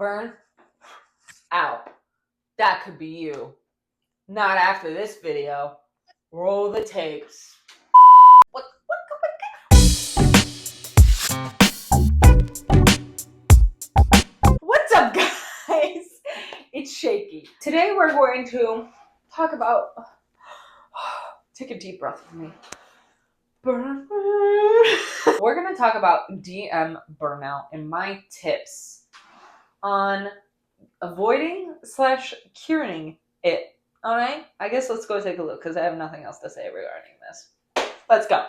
Burn out. That could be you. Not after this video. Roll the tapes. What's up, guys? It's Shaky. Today we're going to talk about... Take a deep breath with me. We're going to talk about DM burnout and my tips on avoiding / curing it. Alright? I guess let's go take a look because I have nothing else to say regarding this. Let's go.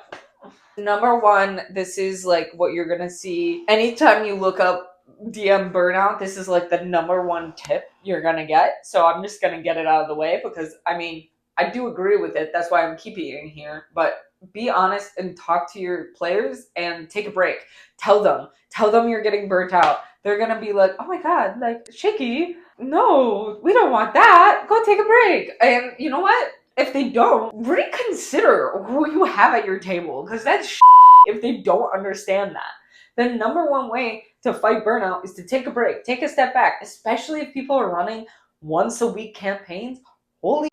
Number one, this is like what you're going to see anytime you look up DM burnout. This is like the number one tip you're going to get. So I'm just going to get it out of the way because, I mean, I do agree with it. That's why I'm keeping it in here. But be honest and talk to your players and take a break. Tell them you're getting burnt out. They're going to be like, oh my God, like, Shaky, no, we don't want that. Go take a break. And you know what? If they don't, reconsider who you have at your table, because that's if they don't understand that. The number one way to fight burnout is to take a break, take a step back, especially if people are running once a week campaigns. Holy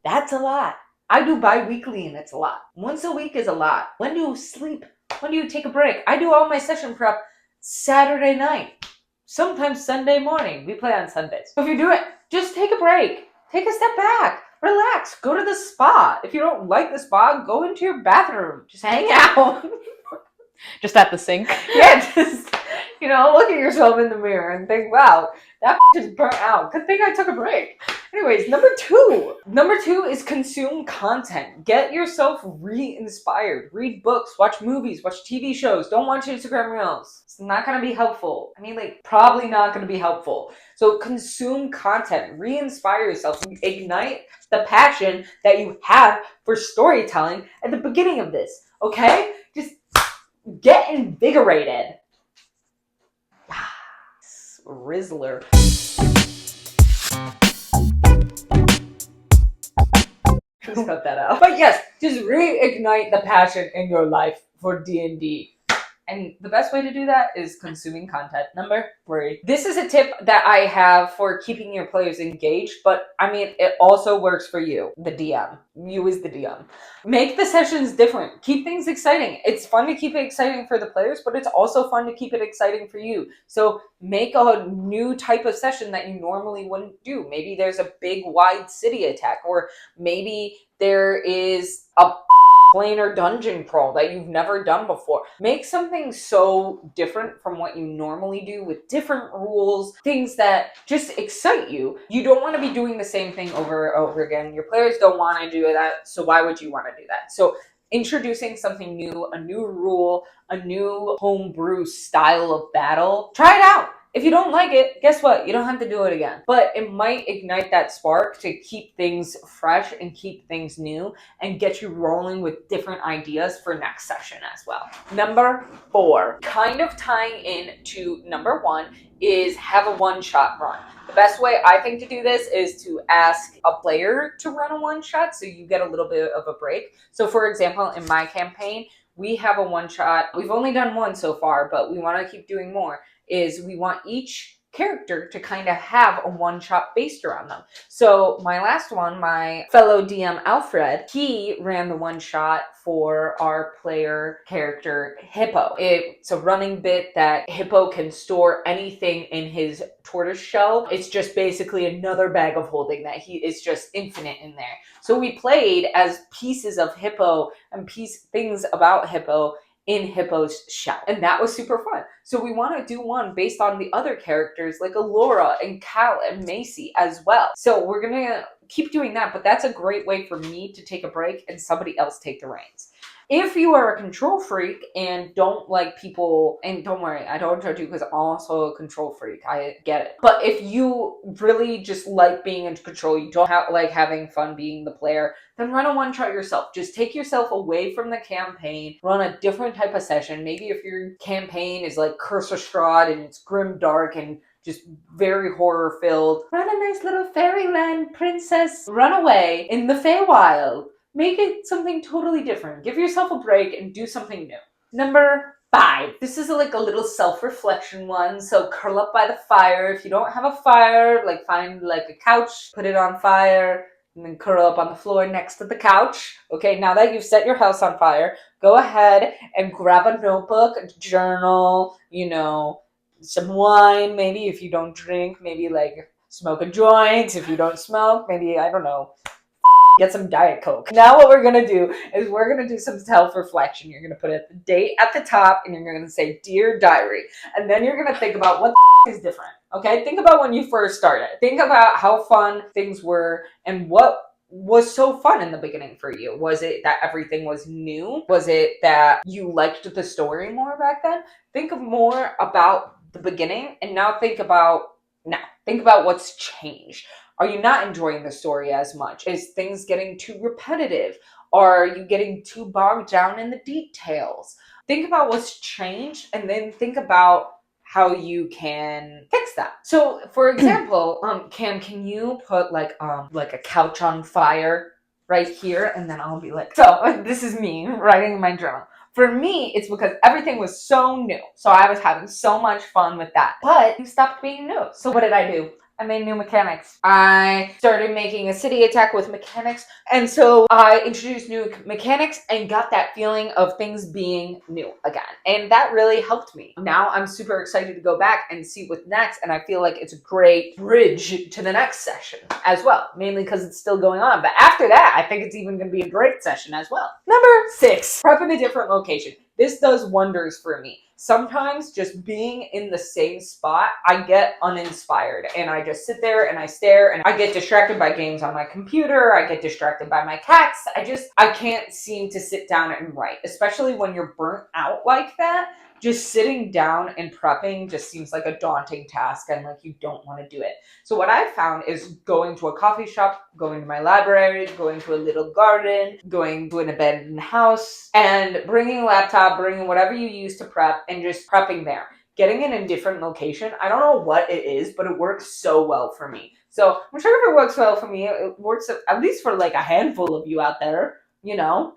that's a lot. I do bi-weekly and it's a lot. Once a week is a lot. When do you sleep? When do you take a break? I do all my session prep Saturday night, sometimes Sunday morning. We play on Sundays. So if you do it, just take a break. Take a step back. Relax. Go to the spa. If you don't like the spa, go into your bathroom. Just hang out. Just at the sink. Yeah, just, look at yourself in the mirror and think, wow, that is burnt out. Good thing I took a break. Anyways, number two. Number two is consume content. Get yourself re-inspired. Read books, watch movies, watch TV shows. Don't watch Instagram Reels. It's not going to be helpful. I mean, probably not going to be helpful. So consume content. Re-inspire yourself. Ignite the passion that you have for storytelling at the beginning of this. Okay? Just get invigorated. Rizzler. Just cut that out. But yes, just reignite the passion in your life for D&D. And the best way to do that is consuming content. Number three. This is a tip that I have for keeping your players engaged, but I mean, it also works for you, the DM. You as the DM. Make the sessions different. Keep things exciting. It's fun to keep it exciting for the players, but it's also fun to keep it exciting for you. So make a new type of session that you normally wouldn't do. Maybe there's a big wide city attack, or maybe there is a planar dungeon crawl that you've never done before. Make something so different from what you normally do with different rules, things that just excite you. You don't want to be doing the same thing over and over again. Your players don't want to do that, so why would you want to do that? So introducing something new, a new rule, a new homebrew style of battle, try it out. If you don't like it, guess what? You don't have to do it again. But it might ignite that spark to keep things fresh and keep things new and get you rolling with different ideas for next session as well. Number four, kind of tying in to number one, is have a one-shot run. The best way I think to do this is to ask a player to run a one-shot so you get a little bit of a break. So for example, in my campaign, we have a one-shot. We've only done one so far, but we want to keep doing more. Is we want each character to kind of have a one-shot based around them. So my last one, my fellow DM Alfred, he ran the one-shot for our player character Hippo. It's a running bit that Hippo can store anything in his tortoise shell. It's just basically another bag of holding that is just infinite in there. So we played as pieces of Hippo and things about Hippo in Hippo's shell. And that was super fun. So we want to do one based on the other characters like Allura and Cal and Macy as well. So we're going to keep doing that, but that's a great way for me to take a break and somebody else take the reins. If you are a control freak and don't like people, and don't worry, I don't judge you because I'm also a control freak. I get it. But if you really just like being in control, you don't like having fun being the player, then run a one-shot yourself. Just take yourself away from the campaign, run a different type of session. Maybe if your campaign is like Curse of Strahd and it's grim dark and just very horror filled, run a nice little fairyland princess runaway in the Feywild. Make it something totally different. Give yourself a break and do something new. Number 5. This is like a little self-reflection one. So curl up by the fire. If you don't have a fire, like find like a couch, put it on fire, and then curl up on the floor next to the couch. Okay, now that you've set your house on fire, go ahead and grab a notebook, a journal, some wine, maybe if you don't drink, maybe like smoke a joint. If you don't smoke, maybe, I don't know, get some Diet Coke. Now what we're gonna do is we're gonna do some self-reflection. You're gonna put a date at the top and you're gonna say, Dear Diary. And then you're gonna think about what is different. Okay? Think about when you first started. Think about how fun things were and what was so fun in the beginning for you. Was it that everything was new? Was it that you liked the story more back then? Think more about the beginning and now think about what's changed. Are you not enjoying the story as much? Is things getting too repetitive? Are you getting too bogged down in the details? Think about what's changed and then think about how you can fix that. So for example, can you put like a couch on fire right here? And then I'll be like, so this is me writing in my journal. For me, it's because everything was so new. So I was having so much fun with that. But it stopped being new. So what did I do? I made new mechanics. I started making a city attack with mechanics. And so I introduced new mechanics and got that feeling of things being new again. And that really helped me. Now I'm super excited to go back and see what's next. And I feel like it's a great bridge to the next session as well. Mainly because it's still going on. But after that, I think it's even going to be a great session as well. Number 6, prep in a different location. This does wonders for me. Sometimes just being in the same spot, I get uninspired and I just sit there and I stare and I get distracted by games on my computer. I get distracted by my cats. I can't seem to sit down and write, especially when you're burnt out like that. Just sitting down and prepping just seems like a daunting task and like you don't want to do it. So what I found is going to a coffee shop, going to my library, going to a little garden, going to an abandoned house, and bringing a laptop, bringing whatever you use to prep, and just prepping there. Getting in a different location, I don't know what it is, but it works so well for me. So I'm sure if it works well for me, it works at least for like a handful of you out there.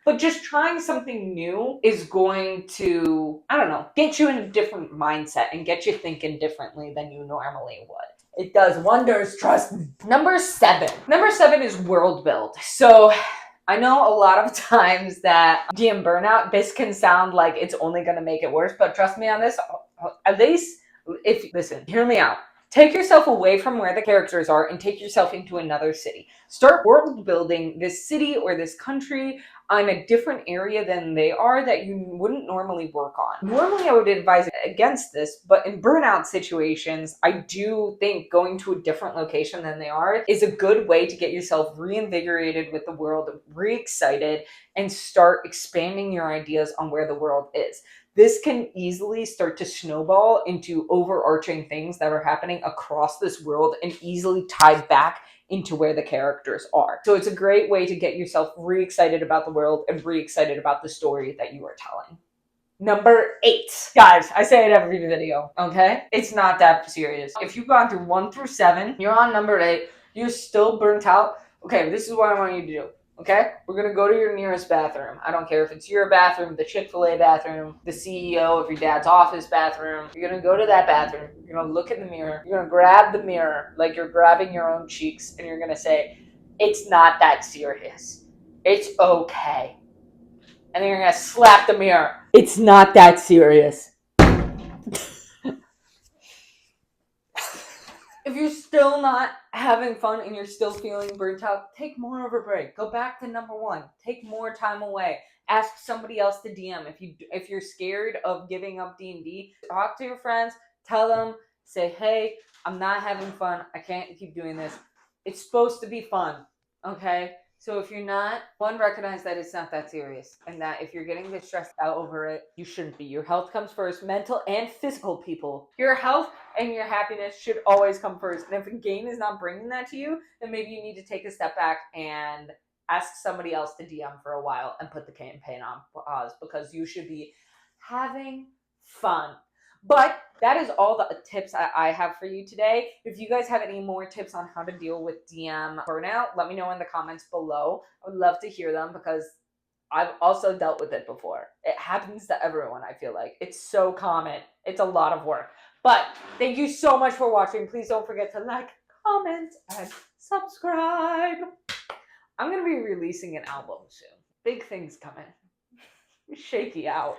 But just trying something new is going to, I don't know, get you in a different mindset and get you thinking differently than you normally would. It does wonders, trust me. Number 7 is world build. So I know a lot of times that DM Burnout, this can sound like it's only going to make it worse, but trust me on this, at least listen, hear me out. Take yourself away from where the characters are and take yourself into another city. Start world building this city or this country on a different area than they are that you wouldn't normally work on. Normally I would advise against this, but in burnout situations, I do think going to a different location than they are is a good way to get yourself reinvigorated with the world, re-excited, and start expanding your ideas on where the world is. This can easily start to snowball into overarching things that are happening across this world and easily tie back into where the characters are. So it's a great way to get yourself re-excited about the world and re-excited about the story that you are telling. Number 8. Guys, I say it every video, okay? It's not that serious. If you've gone through 1 through 7, you're on number 8, you're still burnt out, okay, this is what I want you to do. Okay? We're going to go to your nearest bathroom. I don't care if it's your bathroom, the Chick-fil-A bathroom, the CEO of your dad's office bathroom. You're going to go to that bathroom. You're going to look in the mirror. You're going to grab the mirror like you're grabbing your own cheeks. And you're going to say, it's not that serious. It's okay. And then you're going to slap the mirror. It's not that serious. If you're still not having fun and you're still feeling burnt out, take more of a break. Go back to number 1. Take more time away. Ask somebody else to DM. If you're scared of giving up D&D, talk to your friends. Tell them, say, hey, I'm not having fun. I can't keep doing this. It's supposed to be fun, okay? So if you're not, recognize that it's not that serious and that if you're getting stressed out over it, you shouldn't be. Your health comes first, mental and physical, people. Your health and your happiness should always come first. And if a game is not bringing that to you, then maybe you need to take a step back and ask somebody else to DM for a while and put the campaign on pause because you should be having fun. But that is all the tips I have for you today. If you guys have any more tips on how to deal with DM burnout, let me know in the comments below. I would love to hear them because I've also dealt with it before. It happens to everyone, I feel like. It's so common. It's a lot of work. But thank you so much for watching. Please don't forget to like, comment, and subscribe. I'm going to be releasing an album soon. Big things coming. Shaky out.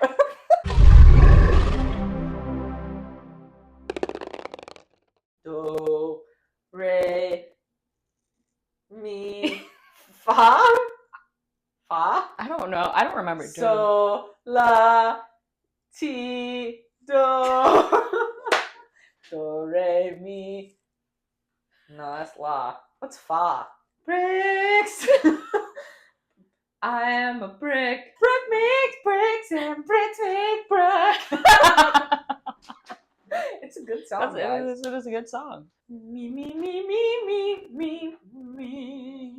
Do, re, mi, fa? Fa? I don't know. I don't remember doing it. So, la, ti, do. Do, re, mi. No, that's la. What's fa? Bricks! I am a brick. Brick makes bricks and bricks make brick. It's a good song, guys. It is a good song. Me, me, me, me, me, me, me.